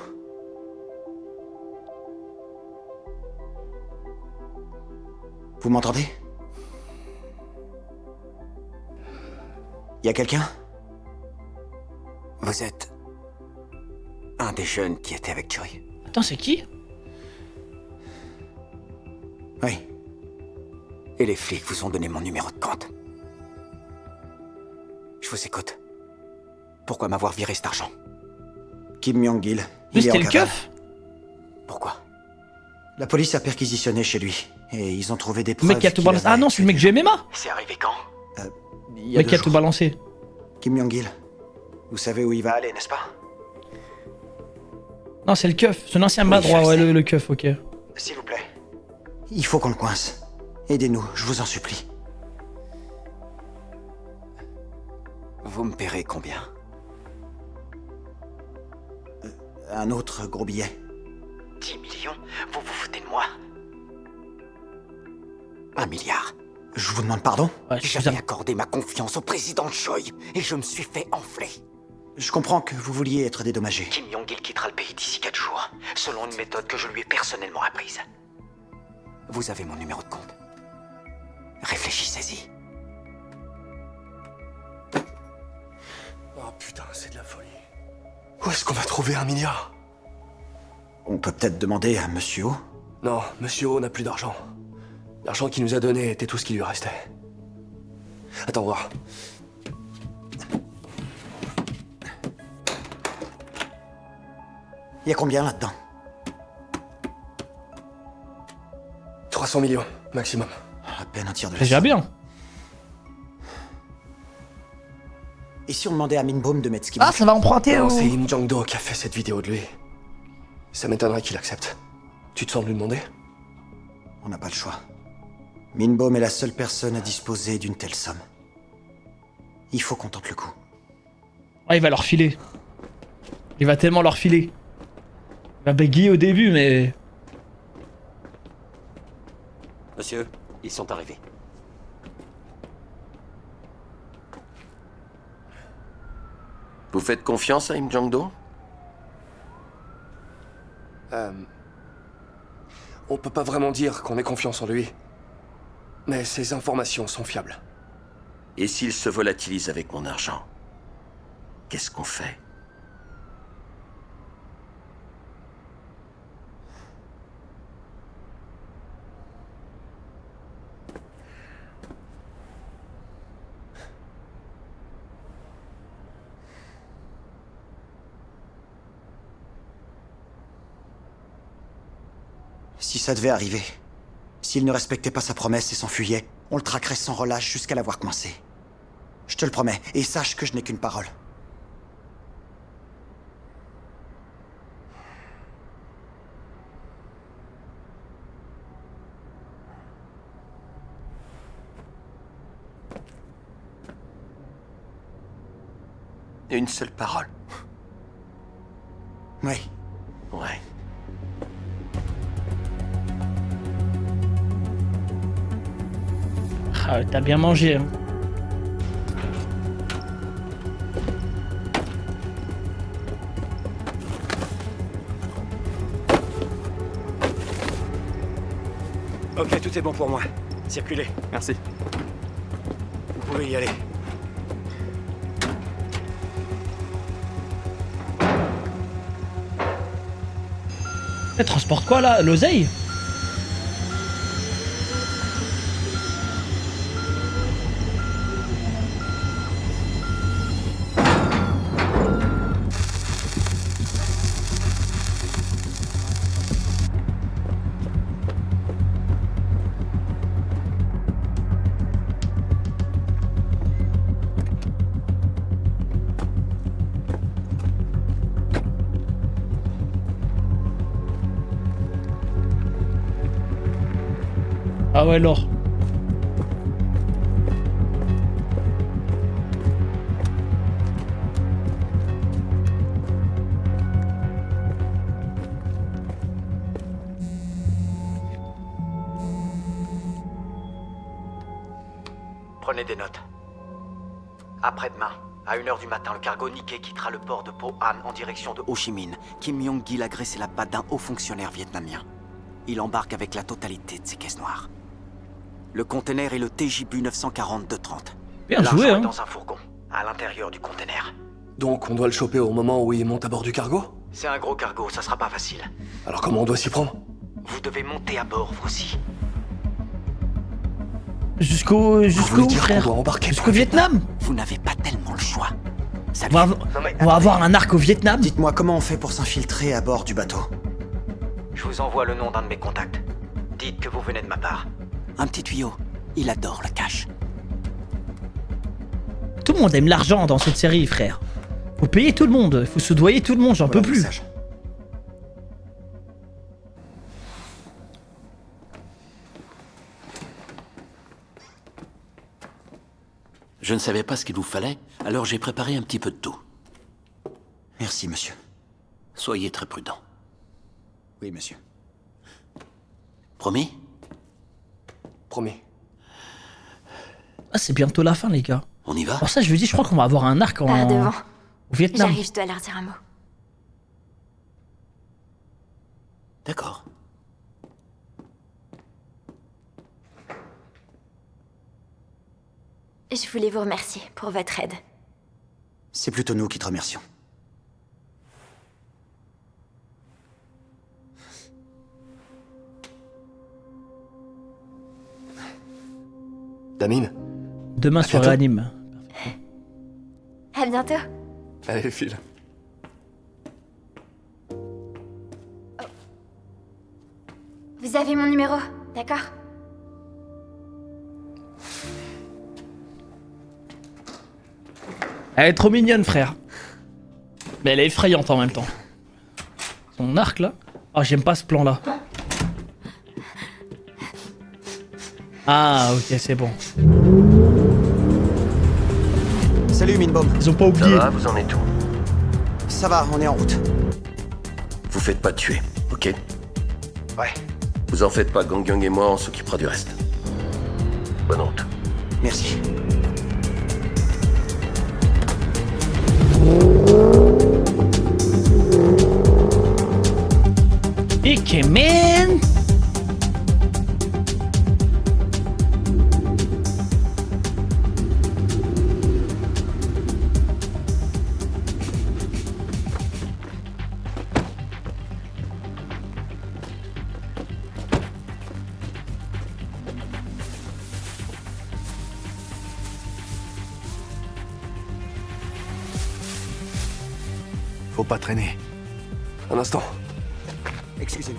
Vous m'entendez? Y a quelqu'un? Vous êtes un des jeunes qui était avec Choi. Attends, c'est qui? Oui. Et les flics vous ont donné mon numéro de compte. Je vous écoute. Pourquoi m'avoir viré cet argent? Kim Myong-gil. Mais Il est en c'était le cavale. keuf? Pourquoi? La police a perquisitionné chez lui. Et ils ont trouvé des Le preuves. mec qui a tout qu'il balancé. avait Ah non, c'est le mec du MMA? C'est arrivé quand? il y Le a mec 2 qui a tout jours. balancé. Kim Myong-gil. Vous savez où il va aller, n'est-ce pas? Non, c'est le keuf. C'est un ancien bras droit, ouais, le keuf, ok. S'il vous plaît. Il faut qu'on le coince. Aidez-nous, je vous en supplie. Vous me paierez combien? Un autre gros billet. 10 millions? Vous vous foutez de moi? 1 milliard. Je vous demande pardon? J'avais accordé ma confiance au président Choi et je me suis fait enfler. Je comprends que vous vouliez être dédommagé. Kim Jong-il quittera le pays d'ici 4 jours, selon une méthode que je lui ai personnellement apprise. Vous avez mon numéro de compte. Réfléchissez-y. Oh putain, c'est de la folie. Où est-ce qu'on va trouver 1 milliard? On peut peut-être demander à Monsieur O. Non, Monsieur O n'a plus d'argent. L'argent qu'il nous a donné était tout ce qui lui restait. Attends voir. Y a combien là-dedans? 300 millions, maximum. À peine un tiers de la C'est déjà somme. bien. Et si on demandait à Minbaum de mettre ce qu'il Ah, manque? ça va emprunter Non, ou... c'est Im Jong-do qui a fait cette vidéo de lui. Ça m'étonnerait qu'il accepte. Tu te sens de lui demander? On n'a pas le choix. Minbaum est la seule personne à disposer d'une telle somme. Il faut qu'on tente le coup. Ah, il va leur filer. Il va tellement leur filer. Il va bégayer au début, mais... Monsieur, ils sont arrivés. Vous faites confiance à Im Jong-do? On peut pas vraiment dire qu'on ait confiance en lui. Mais ses informations sont fiables. Et s'il se volatilise avec mon argent? Qu'est-ce qu'on fait? Si ça devait arriver, s'il ne respectait pas sa promesse et s'enfuyait, on le traquerait sans relâche jusqu'à l'avoir coincé. Je te le promets, et sache que je n'ai qu'une parole. Une seule parole. Oui. Ouais. Ah, t'as bien mangé, hein. Ok, tout est bon pour moi. Circulez. Merci. Vous pouvez y aller. Elle transporte quoi là? L'oseille? Ah ouais, l'or. Prenez des notes. Après-demain, à 1h du matin, le cargo Nikkei quittera le port de Po Han en direction de Ho Chi Minh. Kim Jong-il a graissé la patte d'un haut fonctionnaire vietnamien. Il embarque avec la totalité de ses caisses noires. Le conteneur est le TJBU 940-230. Bien joué, L'argent hein. est dans un fourgon, à l'intérieur du conteneur. Donc on doit le choper au moment où il monte à bord du cargo? C'est un gros cargo, ça sera pas facile. Alors comment on doit s'y prendre? Vous devez monter à bord, vous aussi. Jusqu'au frère. Jusqu'au Vietnam. Vous n'avez pas tellement le choix. Ça On va avoir un arc au Vietnam. Dites-moi comment on fait pour s'infiltrer à bord du bateau. Je vous envoie le nom d'un de mes contacts. Dites que vous venez de ma part. Un petit tuyau. Il adore le cash. Tout le monde aime l'argent dans cette série, frère. Faut payer tout le monde. Faut soudoyer tout le monde. J'en peux plus. Je ne savais pas ce qu'il vous fallait, alors j'ai préparé un petit peu de tout. Merci, monsieur. Soyez très prudent. Oui, monsieur. Promis? Promis. Ah, c'est bientôt la fin, les gars. On y va? Pour ça, je vous dis, je crois qu'on va avoir un arc en... Par devant. Au Vietnam. J'arrive, je dois leur dire un mot. D'accord. Je voulais vous remercier pour votre aide. C'est plutôt nous qui te remercions. Damine. Demain, soirée anime. À bientôt. Allez, file. Vous avez mon numéro, d'accord? Elle est trop mignonne, frère. Mais elle est effrayante en même temps. Son arc là. Ah, j'aime pas ce plan là. Ah, ok, c'est bon. Salut Minbom. Ils ont pas oublié. Ça va, vous en êtes où? Ça va, on est en route. Vous faites pas tuer, ok? Ouais. Vous en faites pas, Gang Gang et moi, on s'occupera du reste. Bonne route. Merci. Ike, man. Faut pas traîner. Un instant. Excusez-nous.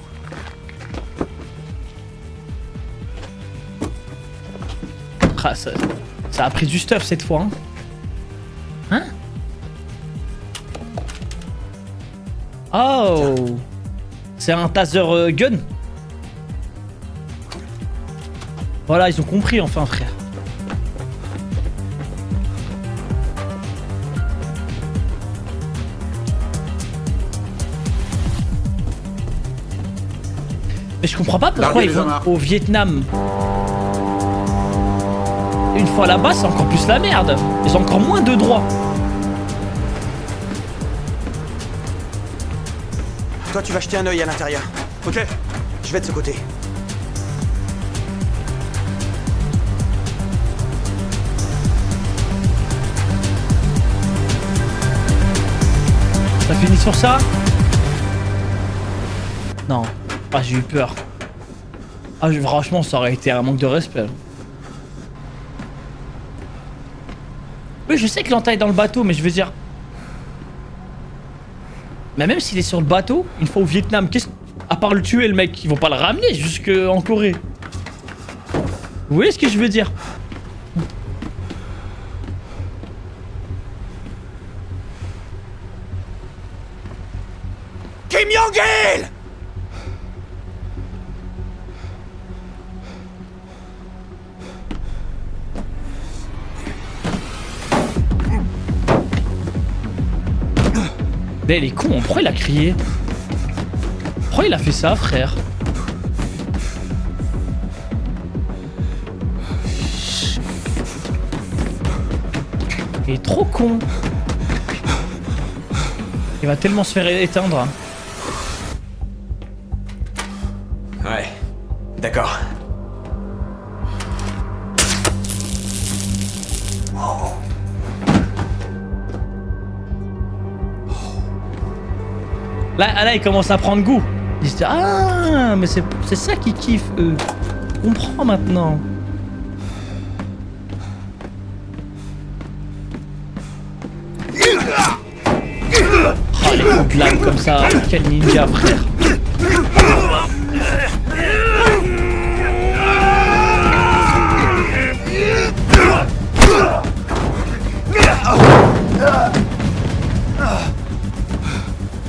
Ah, ça a pris du stuff cette fois. Hein? Oh! C'est un taser gun? Voilà, ils ont compris enfin, frère. Mais je comprends pas pourquoi ils vont au Vietnam. Une fois là-bas, c'est encore plus la merde. Ils ont encore moins de droits. Toi, tu vas jeter un œil à l'intérieur. Ok. Je vais de ce côté. Ça finit sur ça? Non. Ah, j'ai eu peur. Ah, franchement, ça aurait été un manque de respect. Oui, je sais que l'entaille est dans le bateau, mais je veux dire... Mais même s'il est sur le bateau, une fois au Vietnam, à part le tuer, le mec, ils vont pas le ramener jusqu'en Corée. Vous voyez ce que je veux dire? Kim Jong-il! Mais il est con, pourquoi il a crié? Pourquoi il a fait ça, frère? Il est trop con. Il va tellement se faire éteindre. Ouais, d'accord. Là, il commence à prendre goût. Il se dit, ah, mais c'est ça qu'ils kiffent, eux. Je comprends maintenant. Oh, les coups de lame comme ça. Quel ninja, frère.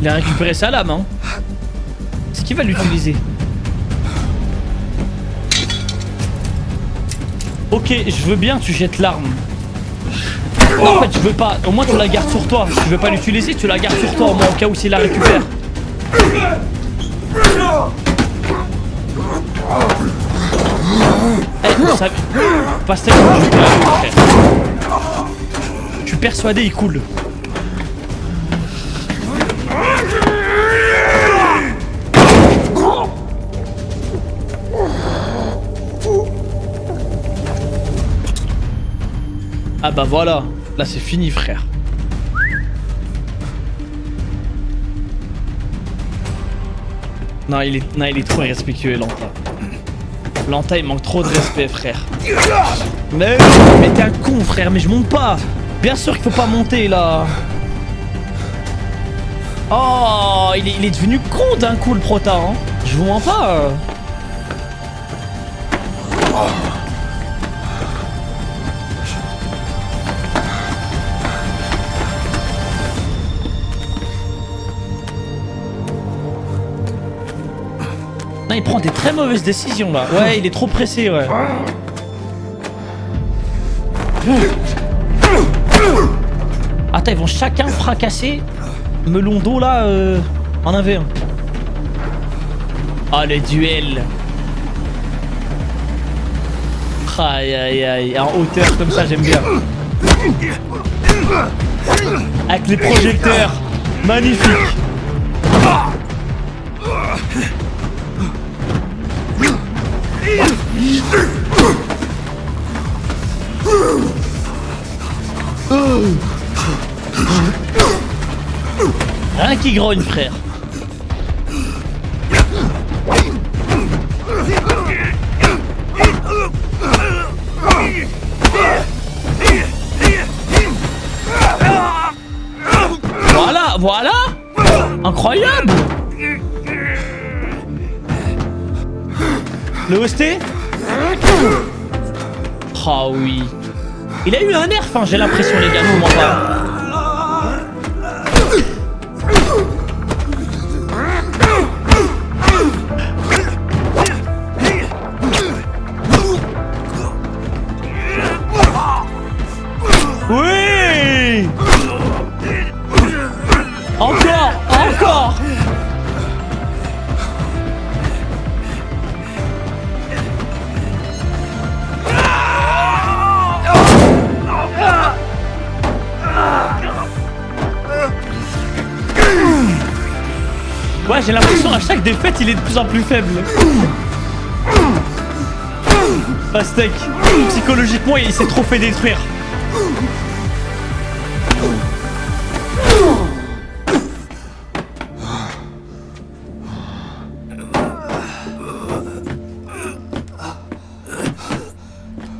Il a récupéré sa lame, hein. C'est qui va l'utiliser? Ok, je veux bien, tu jettes l'arme. En fait, je veux pas. Au moins, tu la gardes sur toi. Tu veux pas l'utiliser, tu la gardes sur toi, au moins, au cas où s'il la récupère. Eh, ça... Pastel, je suis persuadé, il coule. Ah bah voilà, là c'est fini frère. Non il est trop irrespectueux Lanta. Lanta il manque trop de respect frère. Mais t'es un con frère, mais je monte pas. Bien sûr qu'il faut pas monter là. Oh il est devenu con d'un coup le prota hein. Je vous mens pas. Non, il prend des très mauvaises décisions là. Ouais, il est trop pressé, ouais. Attends, ils vont chacun fracasser melon d'eau là en 1v1. Ah, le duel. Aïe aïe aïe, en hauteur comme ça, j'aime bien. Avec les projecteurs. Magnifique. Rien qui grogne, frère. Voilà, voilà. Incroyable. Le OST. Ah oui. Il a eu un nerf, hein, j'ai l'impression, les gars, moi pas. Oui. Encore, encore. Ouais, j'ai l'impression à chaque défaite, il est de plus en plus faible. Pastèque, psychologiquement, il s'est trop fait détruire.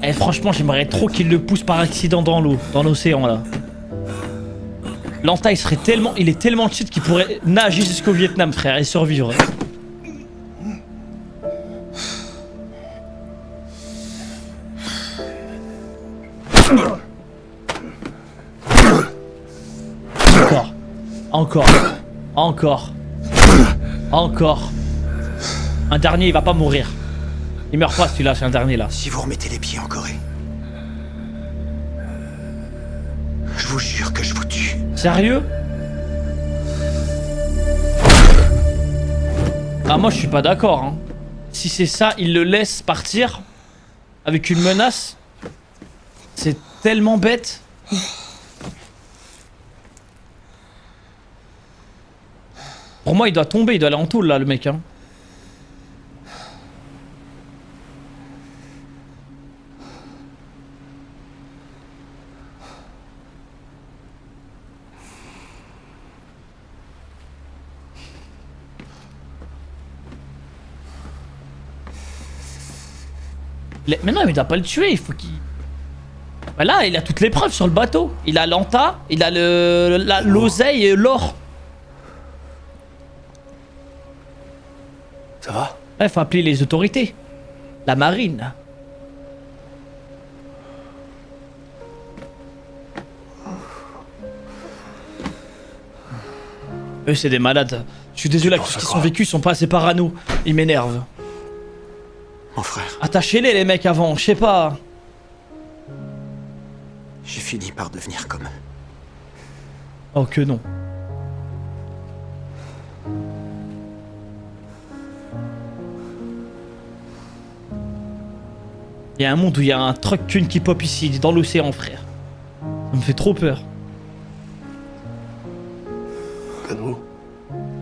Eh, franchement, j'aimerais trop qu'il le pousse par accident dans l'eau, dans l'océan là. Lanta, il est tellement cheat qu'il pourrait nager jusqu'au Vietnam, frère, et survivre. Encore. Encore. Encore. Un dernier, il va pas mourir. Il meurt pas celui-là, c'est un dernier là. Si vous remettez les pieds en Corée, je vous jure que je vous tue. Sérieux? Ah, moi je suis pas d'accord, hein. Si c'est ça, il le laisse partir avec une menace. C'est tellement bête. Pour moi, il doit tomber, il doit aller en tôle là, le mec, hein. Mais non, il doit pas le tuer, il faut qu'il... Bah là, il a toutes les preuves sur le bateau. Il a Lanta, il a l'oseille et l'or. Ça va? Ouais, faut appeler les autorités. La marine. Eux, c'est des malades. Je suis désolé, avec tout ce qu'ils ont vécu, ils sont pas assez parano. Ils m'énervent. Mon frère. Attachez-les, les mecs, avant, je sais pas. J'ai fini par devenir comme eux. Oh, que non. Il y a un monde où il y a un truc qu'une qui pop ici, dans l'océan, frère. Ça me fait trop peur. Kanou,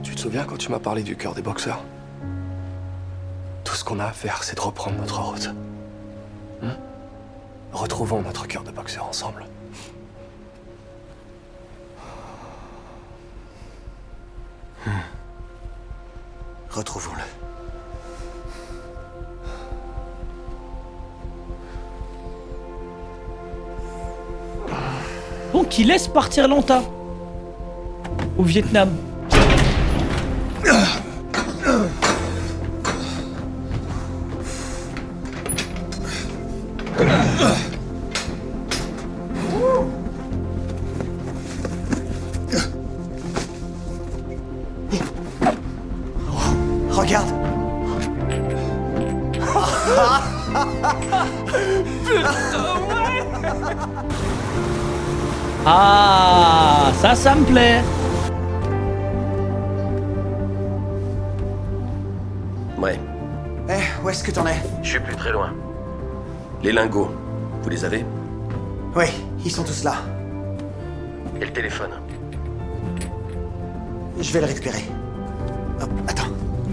tu te souviens quand tu m'as parlé du cœur des boxeurs? Tout ce qu'on a à faire, c'est de reprendre notre route. Retrouvons notre cœur de boxeur ensemble. Retrouvons-le. Donc il laisse partir Lanta au Vietnam. Regarde. Ah, ça me plaît. Ouais, Eh, où est-ce que t'en es? je suis plus très loin. Les lingots, vous les avez? Oui, ils sont tous là. Et le téléphone? Je vais le récupérer. Hop, attends.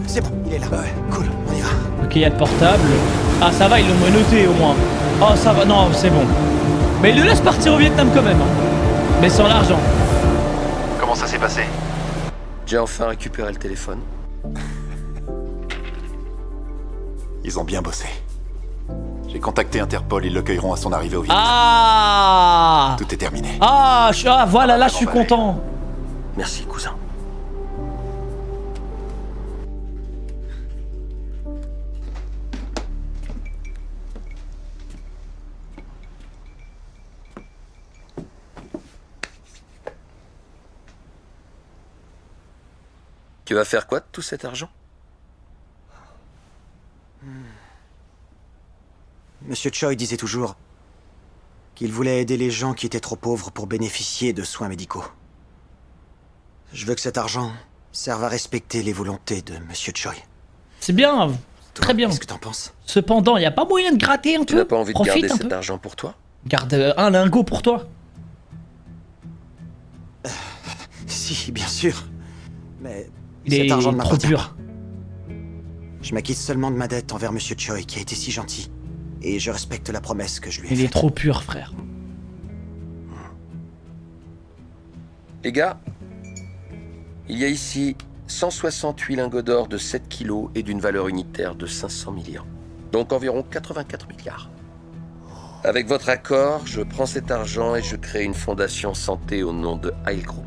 C'est bon, il est là. Ouais, cool, on y va. Ok, il y a le portable. Ah, ça va, ils l'ont noté au moins. Oh, ça va, non, c'est bon. Mais il le laisse partir au Vietnam quand même. Hein. Mais sans l'argent. Comment ça s'est passé? J'ai enfin récupéré le téléphone. Ils ont bien bossé. J'ai contacté Interpol, ils l'accueilleront à son arrivée au Vietnam. Ah. Tout est terminé. Ah, voilà, là, je suis content. Merci, cousin. Tu vas faire quoi de tout cet argent? Monsieur Choi disait toujours qu'il voulait aider les gens qui étaient trop pauvres pour bénéficier de soins médicaux. Je veux que cet argent serve à respecter les volontés de Monsieur Choi. C'est bien, très bien. Qu'est-ce que t'en penses? Cependant, il n'y a pas moyen de gratter un peu? Tu n'as pas envie de Profite garder un cet peu. argent pour toi? Garde un lingot pour toi. Si, bien sûr. Mais Il cet est argent ne trop m'appartient pur. pas. Je m'acquitte seulement de ma dette envers Monsieur Choi qui a été si gentil. Et je respecte la promesse que je lui ai Il est faite. trop pur, frère. Les gars, il y a ici 168 lingots d'or de 7 kilos et d'une valeur unitaire de 500 millions. Donc environ 84 milliards. Avec votre accord, je prends cet argent et je crée une fondation santé au nom de Heil Group.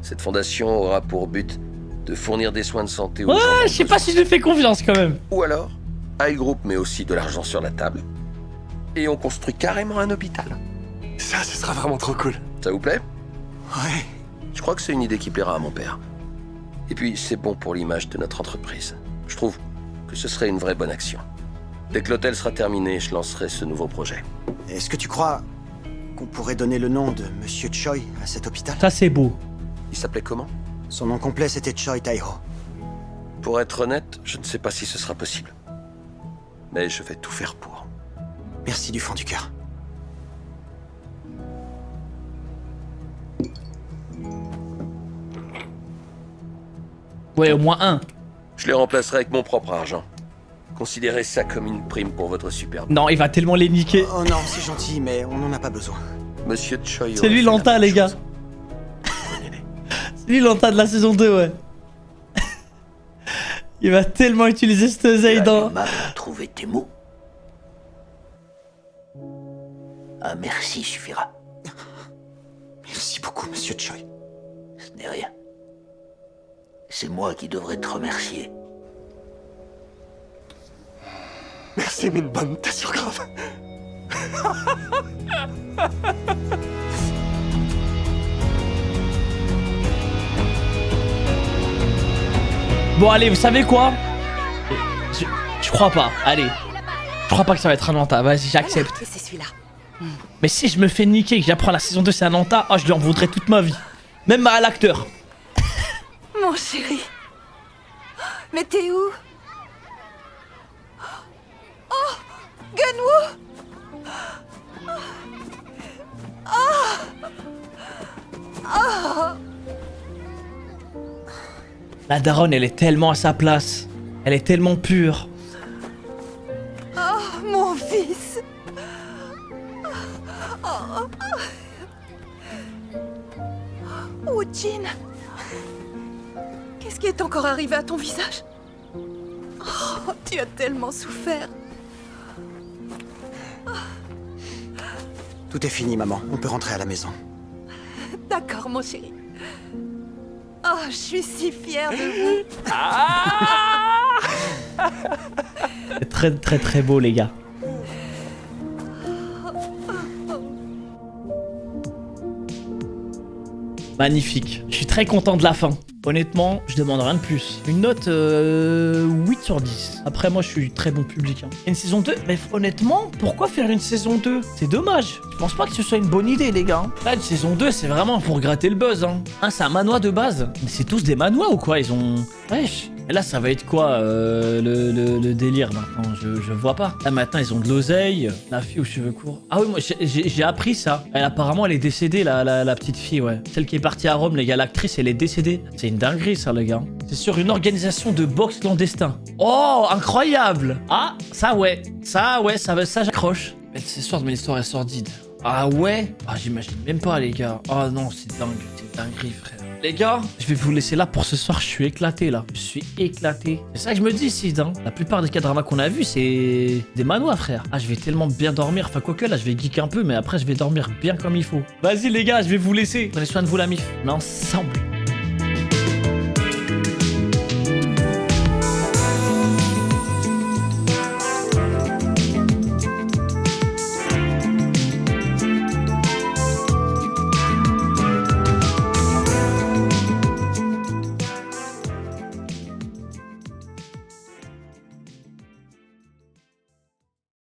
Cette fondation aura pour but de fournir des soins de santé aux gens. Ouais, je sais pas si je lui fais confiance quand même. Ou alors, Heil Group met aussi de l'argent sur la table et on construit carrément un hôpital. Ça, ce sera vraiment trop cool. Ça vous plaît? Ouais. Je crois que c'est une idée qui plaira à mon père. Et puis, c'est bon pour l'image de notre entreprise. Je trouve que ce serait une vraie bonne action. Dès que l'hôtel sera terminé, je lancerai ce nouveau projet. Est-ce que tu crois qu'on pourrait donner le nom de Monsieur Choi à cet hôpital? Ça, c'est beau. Il s'appelait comment? Son nom complet, c'était Choi Tae-ho. Pour être honnête, je ne sais pas si ce sera possible. Mais je vais tout faire pour. Merci du fond du cœur. Ouais, au moins un. Je les remplacerai avec mon propre argent. Considérez ça comme une prime pour votre superbe. Non, il va tellement les niquer. Oh non, c'est gentil, mais on n'en a pas besoin. Monsieur Choi. C'est lui Lanta, les gars. C'est lui Lanta de la saison 2, ouais. Il va tellement utiliser cette oseille dans... Tu m'as trouvé tes mots. Un merci suffira. Merci beaucoup, Monsieur Choi. Ce n'est rien. C'est moi qui devrais te remercier. Merci, Minbon, t'es sûr grave. Bon, allez, vous savez quoi? Je crois pas, allez. Je crois pas que ça va être un Lanta, vas-y, j'accepte. C'est celui-là. Mais si je me fais niquer et que j'apprends la saison 2 c'est un Lanta, oh, je lui en voudrais toute ma vie. Même à l'acteur. Mon chéri. Mais t'es où? Oh, Gunwoo. Oh. Oh. La daronne, elle est tellement à sa place. Elle est tellement pure. Oh, mon fils. Jean, qu'est-ce qui est encore arrivé à ton visage? Oh, tu as tellement souffert. Tout est fini, maman. On peut rentrer à la maison. D'accord, mon chéri. Oh, je suis si fière de vous. C'est très très très beau, les gars. Magnifique. Je suis très content de la fin. Honnêtement, je demande rien de plus. Une note 8 sur 10. Après, moi, je suis très bon public. Hein. Une saison 2, mais honnêtement, pourquoi faire une saison 2? C'est dommage. Je pense pas que ce soit une bonne idée, les gars. Là, une saison 2, c'est vraiment pour gratter le buzz. Hein, c'est un manoir de base. Mais c'est tous des manoirs ou quoi? Ils ont... Wesh. Et là, ça va être quoi le délire maintenant? Je vois pas. Là, maintenant, ils ont de l'oseille. La fille aux cheveux courts. Ah oui, moi, j'ai appris ça. Elle, apparemment, elle est décédée, la petite fille, ouais. Celle qui est partie à Rome, les gars, l'actrice, elle est décédée. C'est une dinguerie, ça, les gars. C'est sur une organisation de boxe clandestin. Oh, incroyable! Ah, ça, ouais. Ça, j'accroche. Mais ce soir, mon histoire est sordide. Ah ouais? Ah, j'imagine même pas, les gars. Oh non, c'est dingue. C'est dinguerie, frère. Les gars, je vais vous laisser là pour ce soir. Je suis éclaté, là. Je suis éclaté. C'est ça que je me dis, Sid. Hein. La plupart des K-dramas qu'on a vus, c'est des manoirs, frère. Ah, je vais tellement bien dormir. Enfin, quoique, là, je vais geek un peu, mais après, je vais dormir bien comme il faut. Vas-y, les gars, je vais vous laisser. Prenez soin de vous, la mif. On est ensemble.